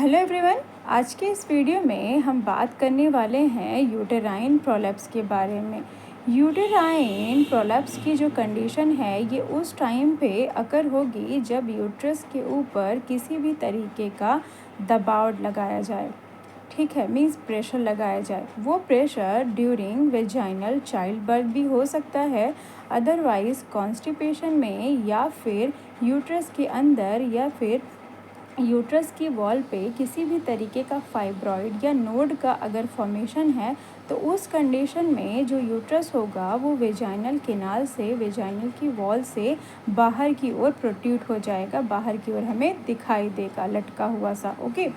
Hello everyone. आज के इस वीडियो में हम बात करने वाले हैं यूटेराइन प्रोलैप्स के बारे में। यूटेराइन प्रोलैप्स की जो कंडीशन है ये उस टाइम पे अकर होगी जब यूट्रस के ऊपर किसी भी तरीके का दबाव लगाया जाए, ठीक है, मीन्स प्रेशर लगाया जाए। वो pressure during vaginal child birth भी हो सकता है, अदरवाइज़ कॉन्स्टिपेशन में, या फिर यूट्रस के अंदर, या फिर यूट्रस की वॉल पे किसी भी तरीके का फाइब्रॉइड या नोड का अगर फॉर्मेशन है तो उस कंडीशन में जो यूट्रस होगा वो वेजाइनल केनाल से, वेजाइनल की वॉल से बाहर की ओर प्रोट्रूड हो जाएगा, बाहर की ओर हमें दिखाई देगा लटका हुआ सा। ओके,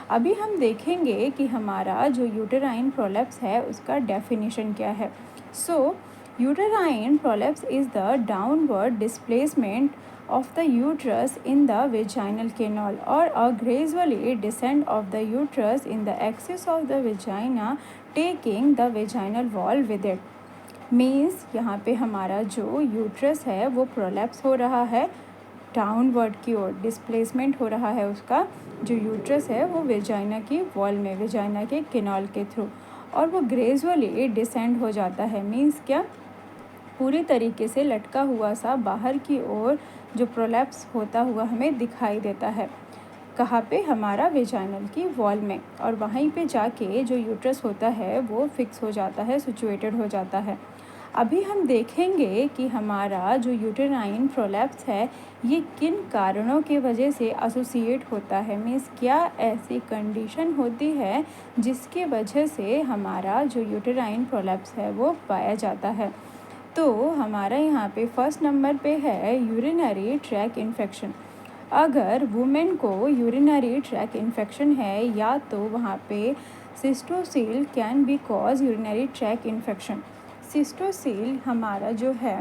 अभी हम देखेंगे कि हमारा जो यूटेराइन प्रोलैप्स है उसका डेफिनेशन क्या है। So uterine prolapse is the downward displacement of the uterus in the vaginal canal or a gradually descent of the uterus in the axis of the vagina taking the vaginal wall with it. Means यहाँ पे हमारा जो uterus है वो prolapse हो रहा है downward की ओर, डिस्प्लेसमेंट हो रहा है उसका जो यूट्रस है वो वेजाइना की वॉल में, वेजाइना के केनाल के थ्रू, और वो ग्रेजुअली डिसेंड हो जाता है। मीन्स क्या, पूरी तरीके से लटका हुआ सा बाहर की ओर जो प्रोलैप्स होता हुआ हमें दिखाई देता है। कहाँ पे, हमारा वेजाइनल की वॉल में, और वहीं पे जाके जो यूट्रस होता है वो फिक्स हो जाता है, सिचुएटेड हो जाता है। अभी हम देखेंगे कि हमारा जो यूटेराइन प्रोलैप्स है ये किन कारणों की वजह से एसोसिएट होता है, मीन्स क्या ऐसी कंडीशन होती है जिसके वजह से हमारा जो यूटेराइन प्रोलैप्स है वो पाया जाता है। तो हमारा यहाँ पे फर्स्ट नंबर पे है यूरिनरी ट्रैक इन्फेक्शन। अगर वुमेन को यूरिनरी ट्रैक इन्फेक्शन है या तो वहाँ पे cystocele can be cause urinary track infection. Cystocele हमारा जो है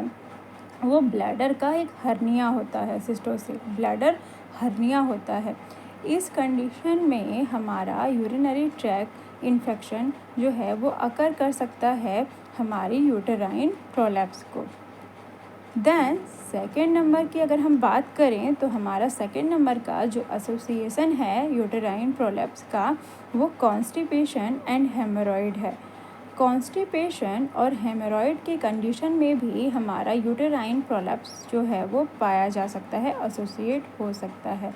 वो ब्लैडर का एक हर्निया होता है, सिस्टोसील ब्लैडर हर्निया होता है। इस कंडीशन में हमारा यूरिनरी ट्रैक इन्फेक्शन जो है वो अकर कर सकता है हमारी यूटेराइन प्रोलैप्स को। देन सेकेंड नंबर की अगर हम बात करें तो हमारा सेकेंड नंबर का जो एसोसिएशन है यूटेराइन प्रोलैप्स का वो कॉन्स्टिपेशन एंड हेमोरॉइड है। कॉन्स्टिपेशन और हेमोरॉइड की कंडीशन में भी हमारा यूटेराइन प्रोलैप्स जो है वो पाया जा सकता है, एसोसिएट हो सकता है।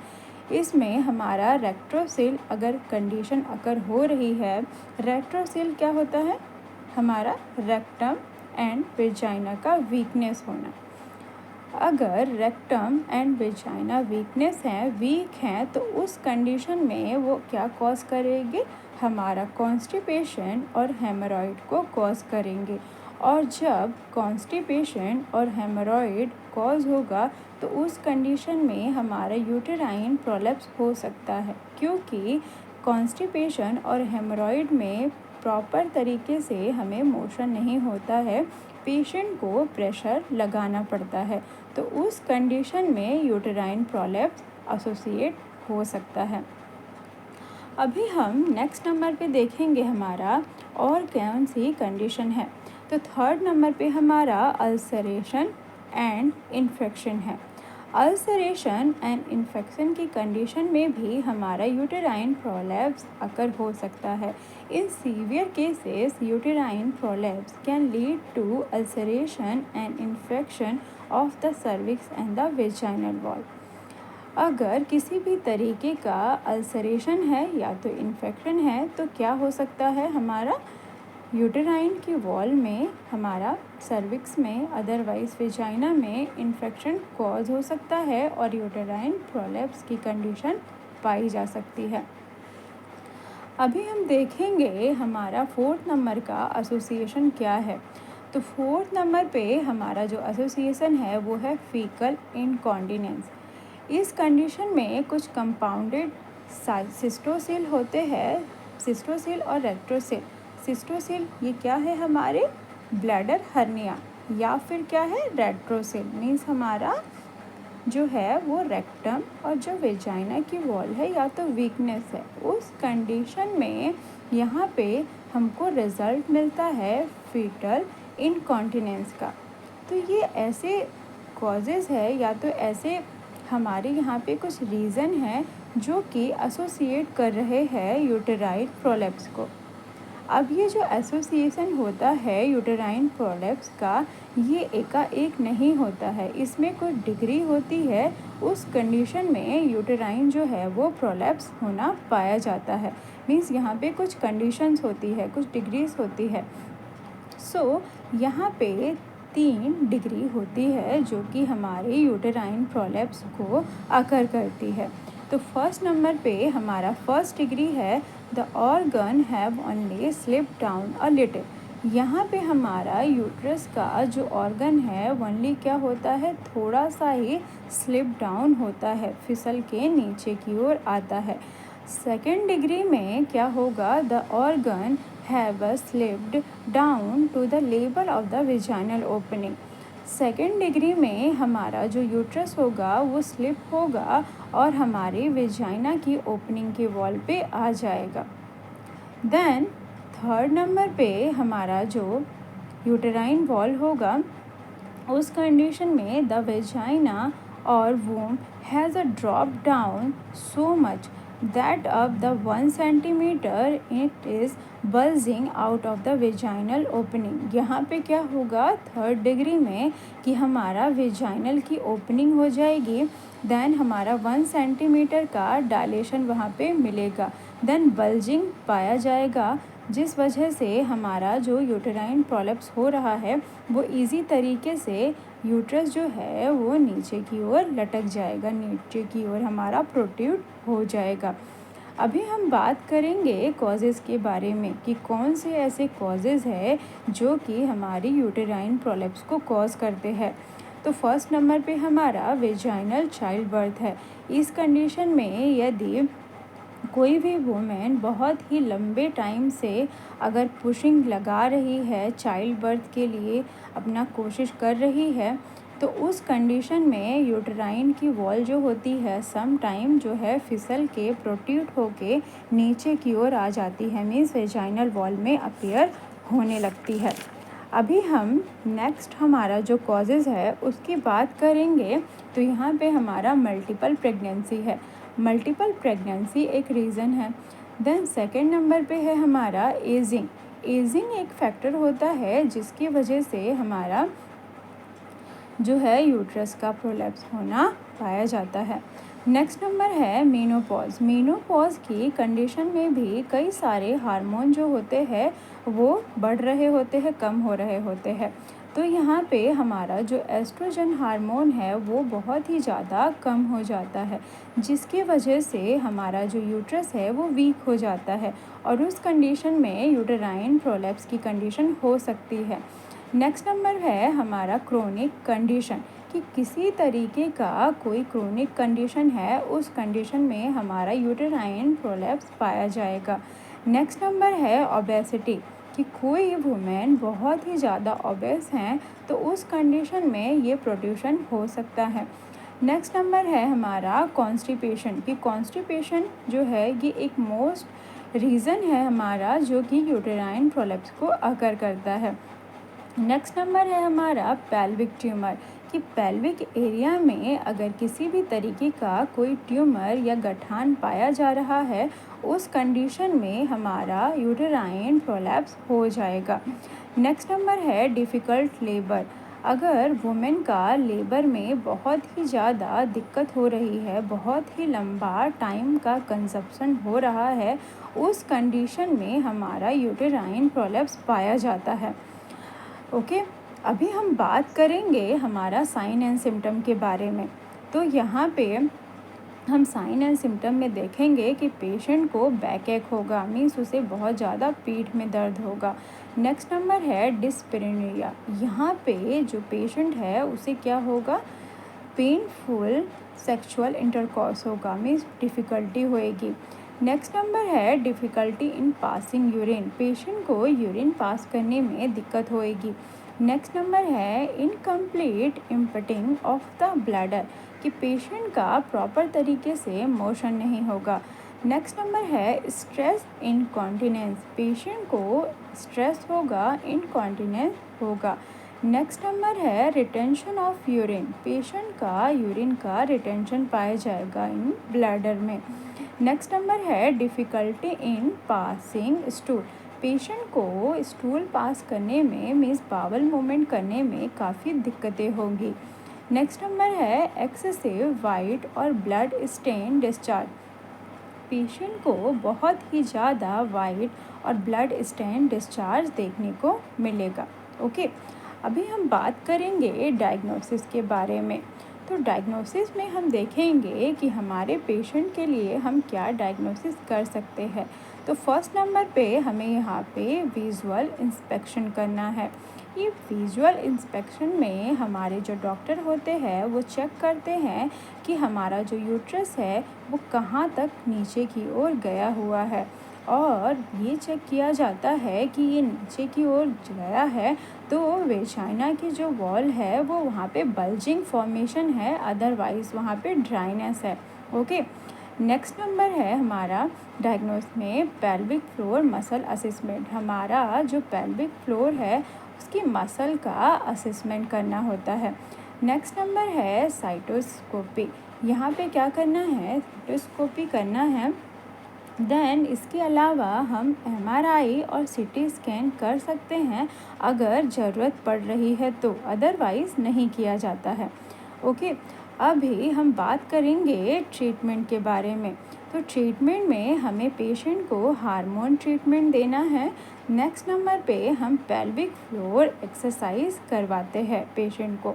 इसमें हमारा रेक्ट्रोसिल अगर कंडीशन अकर हो रही है, रेक्ट्रोसिल क्या होता है, हमारा रेक्टम एंड वेजाइना का वीकनेस होना। अगर रेक्टम एंड वेजाइना वीकनेस है, वीक हैं, तो उस कंडीशन में वो क्या कॉज करेंगे, हमारा कॉन्स्टिपेशन और हेमोरॉइड को कॉज करेंगे। और जब कॉन्स्टिपेशन और हेमोरॉइड कॉज होगा तो उस कंडीशन में हमारा यूटेराइन प्रोलैप्स हो सकता है, क्योंकि कॉन्स्टिपेशन और हेमोरॉइड में प्रॉपर तरीके से हमें मोशन नहीं होता है, पेशेंट को प्रेशर लगाना पड़ता है, तो उस कंडीशन में यूटेराइन प्रोलैप्स एसोसिएट हो सकता है। अभी हम नेक्स्ट नंबर पे देखेंगे हमारा और कौन सी कंडीशन है। तो थर्ड नंबर पे हमारा अल्सरेशन एंड इन्फेक्शन है। अल्सरेशन एंड इन्फेक्शन की कंडीशन में भी हमारा यूटेराइन प्रोलैप्स अकर हो सकता है। In severe cases uterine prolapse can lead to ulceration and infection of the cervix and the vaginal wall. अगर किसी भी तरीके का अल्सरेशन है या तो इन्फेक्शन है तो क्या हो सकता है, हमारा यूटेराइन की वॉल में, हमारा सर्विक्स में, अदरवाइज वेजाइना में इन्फेक्शन कॉज हो सकता है और यूटेराइन प्रोलैप्स की कंडीशन पाई जा सकती है। अभी हम देखेंगे हमारा फोर्थ नंबर का एसोसिएशन क्या है। तो फोर्थ नंबर पे हमारा जो एसोसिएशन है वो है फीकल इनकॉन्टिनेंस। इस कंडीशन में कुछ कंपाउंडेड सिस्टोसिल होते हैं, सिस्टोसिल और रेक्ट्रोसिल। सिस्टोसिल ये क्या है, हमारे ब्लैडर हर्निया, या फिर क्या है, रेक्ट्रोसिल मीन्स हमारा जो है वो रेक्टम और जो वेजाइना की वॉल है या तो वीकनेस है। उस कंडीशन में यहाँ पे हमको रिज़ल्ट मिलता है फीटल इनकॉन्टिनेंस का। तो ये ऐसे कॉजेज़ है या तो ऐसे हमारे यहाँ पे कुछ रीज़न है जो कि एसोसिएट कर रहे हैं यूटेराइन प्रोलेप्स को। अब ये जो एसोसिएशन होता है यूटेराइन प्रोलेप्स का, ये एकाएक नहीं होता है, इसमें कुछ डिग्री होती है। उस कंडीशन में यूटेराइन जो है वो प्रोलेप्स होना पाया जाता है। मीन्स यहाँ पे कुछ कंडीशंस होती है, कुछ डिग्रीज होती है। सो यहाँ पे 3 डिग्री होती है जो कि हमारे यूटेराइन प्रोलेप्स को अकर करती है। तो फर्स्ट नंबर पे हमारा फर्स्ट डिग्री है the organ have only slip down a little. यहाँ पे हमारा यूट्रस का जो ऑर्गन है ओनली क्या होता है, थोड़ा सा ही स्लिप डाउन होता है, फिसल के नीचे की ओर आता है। सेकेंड डिग्री में क्या होगा, the organ have slipped down to the level of the vaginal opening। Second degree में हमारा जो यूट्रस होगा वो स्लिप होगा और हमारे वेजाइना की ओपनिंग के वॉल पे आ जाएगा। देन थर्ड नंबर पे हमारा जो यूटेराइन वॉल होगा, उस कंडीशन में द वेजाइना और womb has a drop down so much that up the 1 centimeter it is bulging out of the vaginal opening। यहाँ पे क्या होगा थर्ड डिग्री में कि हमारा वेजाइनल की ओपनिंग हो जाएगी, देन हमारा 1 सेंटीमीटर का डायलेशन वहाँ पे मिलेगा, देन बल्जिंग पाया जाएगा, जिस वजह से हमारा जो यूटेराइन प्रोलेप्स हो रहा है वो इजी तरीके से यूट्रस जो है वो नीचे की ओर लटक जाएगा, नीचे की ओर हमारा प्रोट्रूड हो जाएगा। अभी हम बात करेंगे कॉजेज़ के बारे में कि कौन से ऐसे कॉजेज़ है जो कि हमारी यूटेराइन प्रोलेप्स को कॉज करते हैं। तो फर्स्ट नंबर पे हमारा वेजाइनल चाइल्ड बर्थ है। इस कंडीशन में यदि कोई भी वुमेन बहुत ही लंबे टाइम से अगर पुशिंग लगा रही है, चाइल्ड बर्थ के लिए अपना कोशिश कर रही है, तो उस कंडीशन में यूटेराइन की वॉल जो होती है सम टाइम जो है फिसल के प्रोट्रूड होके नीचे की ओर आ जाती है, मीन्स वेजाइनल वॉल में अपीयर होने लगती है। अभी हम नेक्स्ट हमारा जो कॉजेज़ है उसकी बात करेंगे। तो यहाँ पे हमारा मल्टीपल प्रेगनेंसी है। मल्टीपल प्रेगनेंसी एक रीज़न है। देन सेकेंड नंबर पे है हमारा एजिंग। एजिंग एक फैक्टर होता है जिसकी वजह से हमारा जो है यूट्रस का प्रोलेप्स होना पाया जाता है। नेक्स्ट नंबर है मेनोपॉज। मेनोपॉज की कंडीशन में भी कई सारे हार्मोन जो होते हैं वो बढ़ रहे होते हैं, कम हो रहे होते हैं। तो यहाँ पे हमारा जो एस्ट्रोजन हार्मोन है वो बहुत ही ज़्यादा कम हो जाता है, जिसकी वजह से हमारा जो यूट्रस है वो वीक हो जाता है और उस कंडीशन में यूटेराइन प्रोलेप्स की कंडीशन हो सकती है। नेक्स्ट नंबर है हमारा क्रोनिक कंडीशन, कि किसी तरीके का कोई क्रोनिक कंडीशन है, उस कंडीशन में हमारा यूटेराइन प्रोलेप्स पाया जाएगा। नेक्स्ट नंबर है ओबेसिटी, कि कोई वुमेन बहुत ही ज़्यादा ओबेस हैं तो उस कंडीशन में ये प्रोड्यूशन हो सकता है। नेक्स्ट नंबर है हमारा कॉन्स्टिपेशन, कि कॉन्स्टिपेशन जो है ये एक मोस्ट रीज़न है हमारा जो कि यूटेराइन प्रोलेप्स को अकर करता है। नेक्स्ट नंबर है हमारा पेल्विक ट्यूमर, कि पेल्विक एरिया में अगर किसी भी तरीके का कोई ट्यूमर या गठान पाया जा रहा है, उस कंडीशन में हमारा यूटेराइन प्रोलेप्स हो जाएगा। नेक्स्ट नंबर है डिफ़िकल्ट लेबर, अगर वुमेन का लेबर में बहुत ही ज़्यादा दिक्कत हो रही है, बहुत ही लंबा टाइम का कंजप्शन हो रहा है, उस कंडीशन में हमारा यूटेराइन प्रोलेप्स पाया जाता है। ओके, अभी हम बात करेंगे हमारा साइन एंड सिम्टम के बारे में। तो यहाँ पे हम साइन एंड सिम्टम में देखेंगे कि पेशेंट को बैक एक होगा, मीन्स उसे बहुत ज़्यादा पीठ में दर्द होगा। नेक्स्ट नंबर है डिस्पेरिनिया, यहाँ पे जो पेशेंट है उसे क्या होगा, पेनफुल सेक्सुअल इंटरकॉर्स होगा, मीन्स डिफ़िकल्टी होएगी। नेक्स्ट नंबर है difficulty in passing urine, patient को यूरिन पास करने में दिक्कत होएगी। नेक्स्ट नंबर है incomplete emptying of the bladder, कि पेशेंट का प्रॉपर तरीके से मोशन नहीं होगा। नेक्स्ट नंबर है स्ट्रेस इनकॉन्टिनेंस, पेशेंट को स्ट्रेस होगा, इनकॉन्टिनेंस होगा। नेक्स्ट नंबर है रिटेंशन ऑफ यूरिन। पेशेंट का यूरिन का रिटेंशन पाया जाएगा इन ब्लैडर में। नेक्स्ट नंबर है difficulty in passing stool. Patient को स्टूल पास करने में मीन्स बावल मूवमेंट करने में काफ़ी दिक्कतें होंगी। नेक्स्ट नंबर है एक्सेसिव वाइट और ब्लड स्टेन डिस्चार्ज। पेशेंट को बहुत ही ज़्यादा वाइट और ब्लड स्टेन डिस्चार्ज देखने को मिलेगा। ओके, अभी हम बात करेंगे डायग्नोसिस के बारे में। तो डायग्नोसिस में हम देखेंगे कि हमारे पेशेंट के लिए हम क्या डायग्नोसिस कर सकते हैं। तो फर्स्ट नंबर पे हमें यहाँ पे विजुअल इंस्पेक्शन करना है। ये विजुअल इंस्पेक्शन में हमारे जो डॉक्टर होते हैं वो चेक करते हैं कि हमारा जो यूट्रस है वो कहाँ तक नीचे की ओर गया हुआ है, और ये चेक किया जाता है कि ये नीचे की ओर गया है तो वेजाइना की जो वॉल है वो वहाँ पे बल्जिंग फॉर्मेशन है, अदरवाइज़ वहाँ पे ड्राइनेस है। ओके, नेक्स्ट नंबर है हमारा डायग्नोस में पेल्विक फ्लोर मसल असेसमेंट। हमारा जो पेल्विक फ्लोर है उसकी मसल का असेसमेंट करना होता है। नेक्स्ट नंबर है साइटोस्कोपी। यहाँ पे क्या करना है, साइटोस्कोपी करना है। देन इसके अलावा हम MRI और CT स्कैन कर सकते हैं अगर ज़रूरत पड़ रही है तो, अदरवाइज़ नहीं किया जाता है। ओके, अभी हम बात करेंगे ट्रीटमेंट के बारे में। तो ट्रीटमेंट में हमें पेशेंट को हार्मोन ट्रीटमेंट देना है। नेक्स्ट नंबर पे हम पेल्विक फ्लोर एक्सरसाइज करवाते हैं पेशेंट को।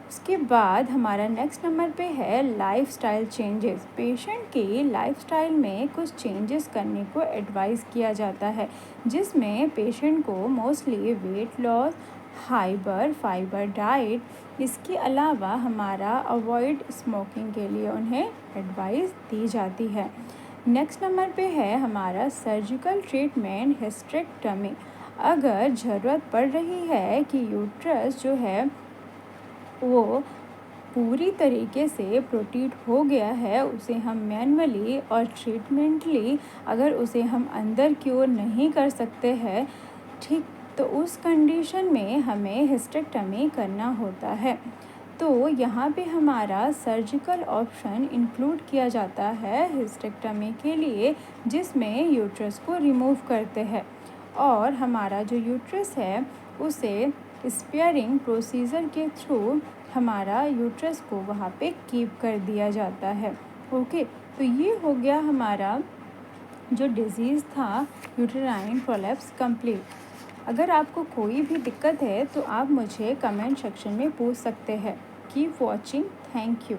उसके बाद हमारा नेक्स्ट नंबर पे है लाइफस्टाइल चेंजेस। पेशेंट की लाइफस्टाइल में कुछ चेंजेस करने को एडवाइस किया जाता है, जिसमें पेशेंट को mostly weight loss, fibre diet, इसके अलावा हमारा अवॉइड स्मोकिंग के लिए उन्हें एडवाइस दी जाती है। नेक्स्ट नंबर पे है हमारा सर्जिकल ट्रीटमेंट हिस्टेरेक्टमी। अगर ज़रूरत पड़ रही है कि यूट्रस जो है वो पूरी तरीके से प्रोट्रूड हो गया है, उसे हम मैनुअली और ट्रीटमेंटली अगर उसे हम अंदर की ओर नहीं कर सकते हैं, ठीक, तो उस कंडीशन में हमें हिस्टेरेक्टमी करना होता है। तो यहाँ पे हमारा सर्जिकल ऑप्शन इंक्लूड किया जाता है हिस्टेरेक्टमी के लिए, जिसमें यूट्रस को रिमूव करते हैं और हमारा जो यूट्रस है उसे स्पेयरिंग प्रोसीजर के थ्रू हमारा यूट्रस को वहाँ पे कीप कर दिया जाता है। ओके, तो ये हो गया हमारा जो डिज़ीज़ था यूटेराइन प्रोलैप्स कंप्लीट। अगर आपको कोई भी दिक्कत है तो आप मुझे कमेंट सेक्शन में पूछ सकते हैं। Keep watching, thank you.